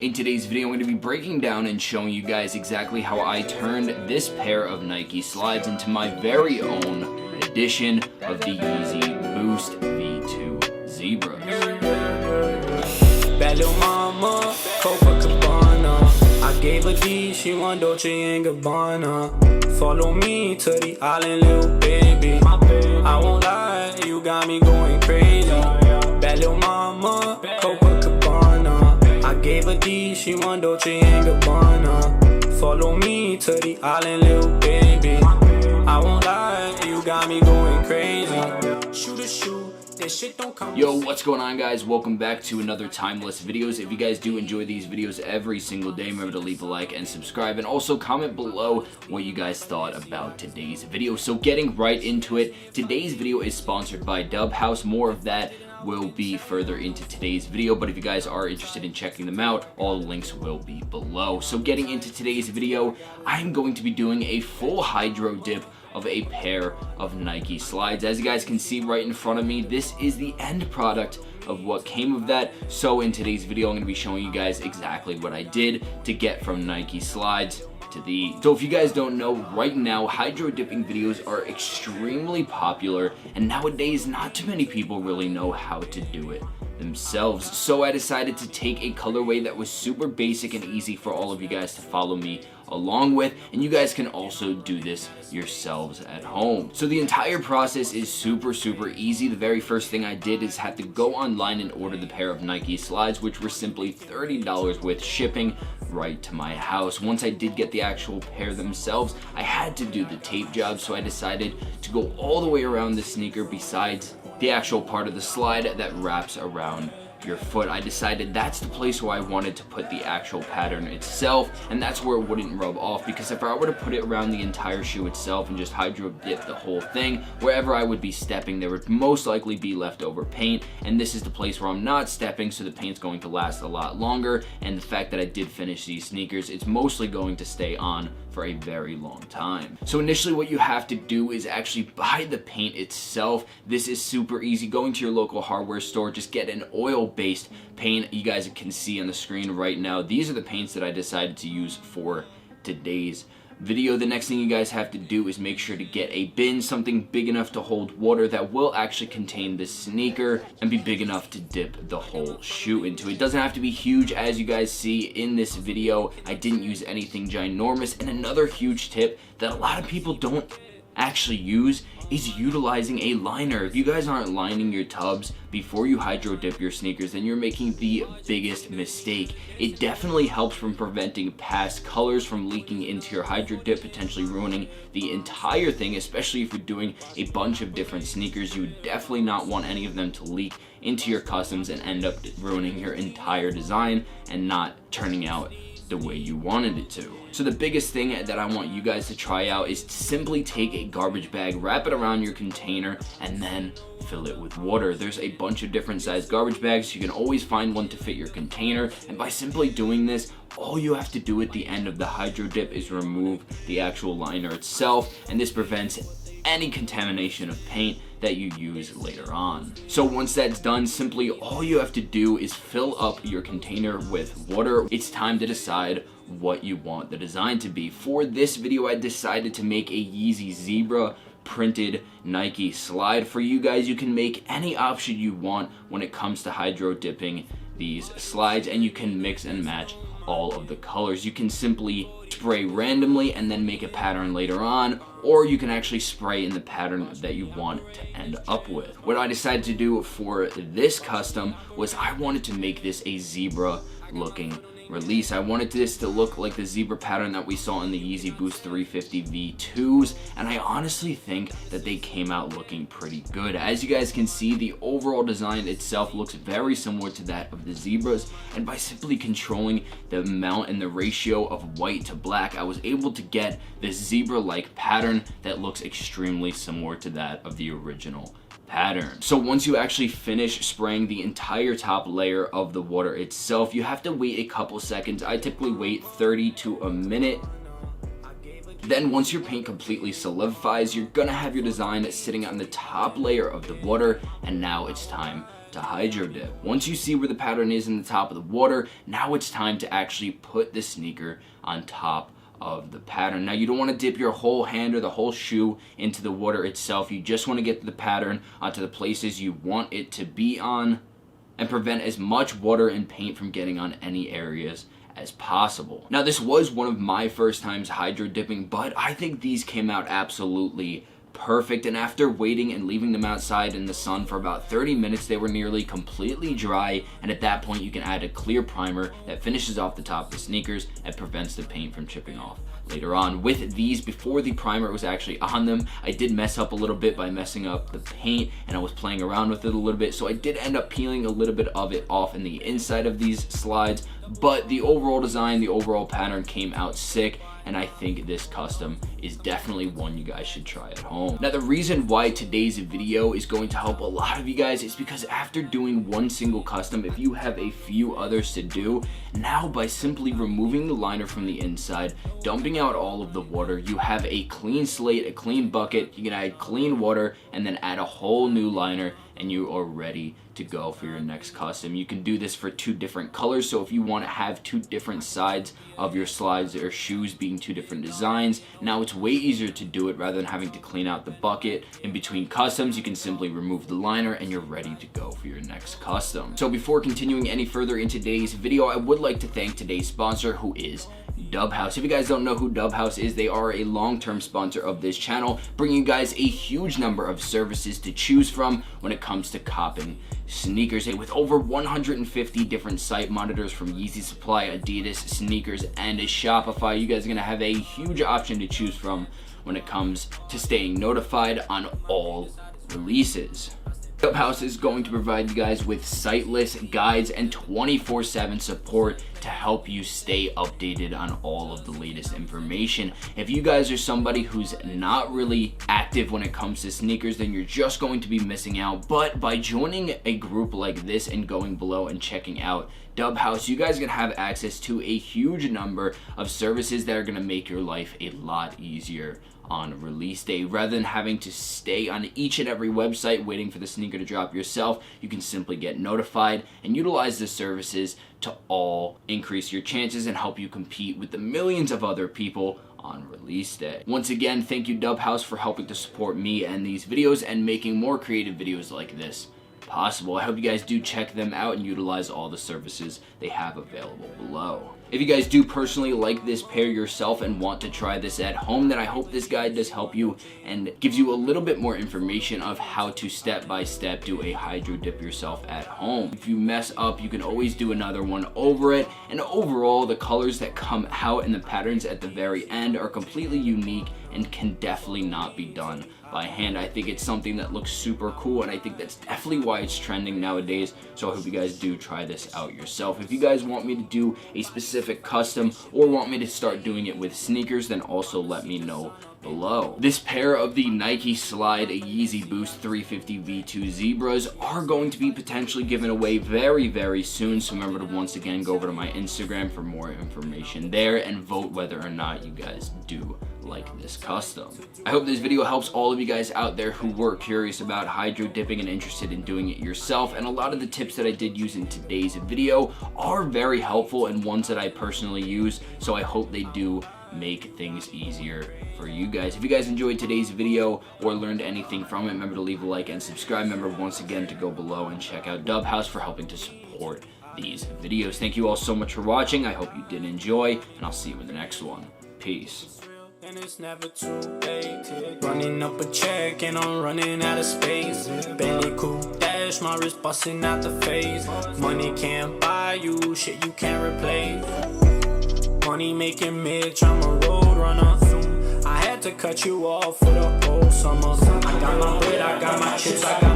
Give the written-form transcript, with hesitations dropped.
In today's video, I'm going to be breaking down and showing you guys exactly how I turned this pair of Nike slides into my very own edition of the Yeezy Boost V2 Zebras. Bad little mama, Copacabana. I gave her D, she want Dolce and Gabbana. Follow me to the island, little baby. I won't lie, you got me going crazy. Bad little mama, Copacabana. I gave her D, she want Dolce and Gabbana. Follow me to the island, little baby. I won't lie, you got me going crazy. Shoot a shoe, that shit don't come. Yo, what's going on, guys? Welcome back to another timeless videos. If you guys do enjoy these videos every single day, remember to leave a like and subscribe, and also comment below what you guys thought about today's video. So getting right into it, today's video is sponsored by DubHaus. More of that will be further into today's video, but if you guys are interested in checking them out, all the links will be below. So getting into today's video, I'm going to be doing a full hydro dip of a pair of Nike slides. As you guys can see right in front of me, this is the end product of what came of that. So in today's video, I'm going to be showing you guys exactly what I did to get from Nike slides to these. So if you guys don't know, right now hydro dipping videos are extremely popular, and nowadays not too many people really know how to do it themselves. So I decided to take a colorway that was super basic and easy for all of you guys to follow me along with, and you guys can also do this yourselves at home. So the entire process is super easy. The very first thing I did is have to go online and order the pair of Nike slides, which were simply $30 with shipping right to my house. Once I did get the actual pair themselves, I had to do the tape job, so I decided to go all the way around the sneaker besides the actual part of the slide that wraps around your foot. I decided that's the place where I wanted to put the actual pattern itself, and that's where it wouldn't rub off, because if I were to put it around the entire shoe itself and just hydro dip the whole thing, wherever I would be stepping, there would most likely be leftover paint, and this is the place where I'm not stepping, so the paint's going to last a lot longer, and the fact that I did finish these sneakers, it's mostly going to stay on for a very long time. So initially what you have to do is actually buy the paint itself. This is super easy. Going to your local hardware store, just get an oil-based paint. You guys can see on the screen right now, these are the paints that I decided to use for today's video. The next thing you guys have to do is make sure to get a bin, something big enough to hold water that will actually contain this sneaker and be big enough to dip the whole shoe into. It doesn't have to be huge. As you guys see in this video, I didn't use anything ginormous. And another huge tip that a lot of people don't actually use is utilizing a liner. If you guys aren't lining your tubs before you hydro dip your sneakers, then you're making the biggest mistake. It definitely helps from preventing past colors from leaking into your hydro dip, potentially ruining the entire thing, especially if you're doing a bunch of different sneakers. You would definitely not want any of them to leak into your customs and end up ruining your entire design and not turning out the way you wanted it to. So the biggest thing that I want you guys to try out is to simply take a garbage bag, wrap it around your container, and then fill it with water. There's a bunch of different sized garbage bags. You can always find one to fit your container, and by simply doing this, all you have to do at the end of the hydro dip is remove the actual liner itself, and this prevents any contamination of paint that you use later on. So once that's done, simply all you have to do is fill up your container with water. It's time to decide what you want the design to be. For this video, I decided to make a Yeezy Zebra printed Nike slide. For you guys, you can make any option you want when it comes to hydro dipping these slides, and you can mix and match all of the colors. You can simply spray randomly and then make a pattern later on, or you can actually spray in the pattern that you want to end up with. What I decided to do for this custom was I wanted to make this a zebra looking release. I wanted this to look like the zebra pattern that we saw in the Yeezy Boost 350 V2s, and I honestly think that they came out looking pretty good. As you guys can see, the overall design itself looks very similar to that of the zebras, and by simply controlling the amount and the ratio of white to black, I was able to get this zebra-like pattern that looks extremely similar to that of the original pattern. So once you actually finish spraying the entire top layer of the water itself, you have to wait a couple seconds. I typically wait 30 to a minute. Then once your paint completely solidifies, you're gonna have your design sitting on the top layer of the water, and now it's time to hydro dip. Once you see where the pattern is in the top of the water, now it's time to actually put the sneaker on top of the pattern. Now you don't want to dip your whole hand or the whole shoe into the water itself. You just want to get the pattern onto the places you want it to be on and prevent as much water and paint from getting on any areas as possible. Now this was one of my first times hydro dipping, but I think these came out absolutely perfect, and after waiting and leaving them outside in the sun for about 30 minutes, they were nearly completely dry, and at that point you can add a clear primer that finishes off the top of the sneakers and prevents the paint from chipping off later on. With these, before the primer was actually on them, I did mess up a little bit by messing up the paint, and I was playing around with it a little bit, so I did end up peeling a little bit of it off in the inside of these slides, but the overall design, the overall pattern came out sick, and I think this custom is definitely one you guys should try at home. Now the reason why today's video is going to help a lot of you guys is because after doing one single custom, if you have a few others to do, now by simply removing the liner from the inside, dumping out all of the water, you have a clean slate, a clean bucket, you can add clean water, and then add a whole new liner, and you are ready to go for your next custom. You can do this for 2 different colors, so if you want to have 2 different sides of your slides or shoes being 2 different designs, now it's way easier to do it rather than having to clean out the bucket. In between customs, you can simply remove the liner and you're ready to go for your next custom. So before continuing any further in today's video, I would like to thank today's sponsor, who is DubHaus. If you guys don't know who DubHaus is, they are a long-term sponsor of this channel, bringing you guys a huge number of services to choose from when it comes to copping sneakers. With over 150 different site monitors from Yeezy Supply, Adidas, Sneakers, and Shopify, you guys are going to have a huge option to choose from when it comes to staying notified on all releases. DubHaus is going to provide you guys with site lists, guides, and 24/7 support to help you stay updated on all of the latest information. If you guys are somebody who's not really active when it comes to sneakers, then you're just going to be missing out. But by joining a group like this and going below and checking out DubHaus, you guys are going to have access to a huge number of services that are going to make your life a lot easier on release day. Rather than having to stay on each and every website waiting for the sneaker to drop yourself, you can simply get notified and utilize the services to all increase your chances and help you compete with the millions of other people on release day. Once again, thank you DubHaus for helping to support me and these videos and making more creative videos like this possible. I hope you guys do check them out and utilize all the services they have available below. If you guys do personally like this pair yourself and want to try this at home, then I hope this guide does help you and gives you a little bit more information of how to step by step do a hydro dip yourself at home. If you mess up, you can always do another one over it, and overall the colors that come out and the patterns at the very end are completely unique and can definitely not be done by hand. I think it's something that looks super cool, and I think that's definitely why it's trending nowadays, so I hope you guys do try this out yourself. If you guys want me to do a specific custom or want me to start doing it with sneakers, then also let me know below. This pair of the Nike Slide Yeezy Boost 350 V2 Zebras are going to be potentially given away very, very soon, so remember to once again go over to my Instagram for more information there and vote whether or not you guys do like this custom. I hope this video helps all of you guys out there who were curious about hydro dipping and interested in doing it yourself, and a lot of the tips that I did use in today's video are very helpful and ones that I personally use, so I hope they do make things easier for you guys. If you guys enjoyed today's video or learned anything from it, remember to leave a like and subscribe. Remember once again to go below and check out DubHaus for helping to support these videos. Thank you all so much for watching. I hope you did enjoy, and I'll see you in the next one. Peace. And it's never too late. Running up a check and I'm running out of space. Bentley coupe dash, my wrist busting out the face. Money can't buy you shit you can't replace. Money making Mitch, I'm a road runner. I had to cut you off for the whole summer. I got my bread, I got my chips, I got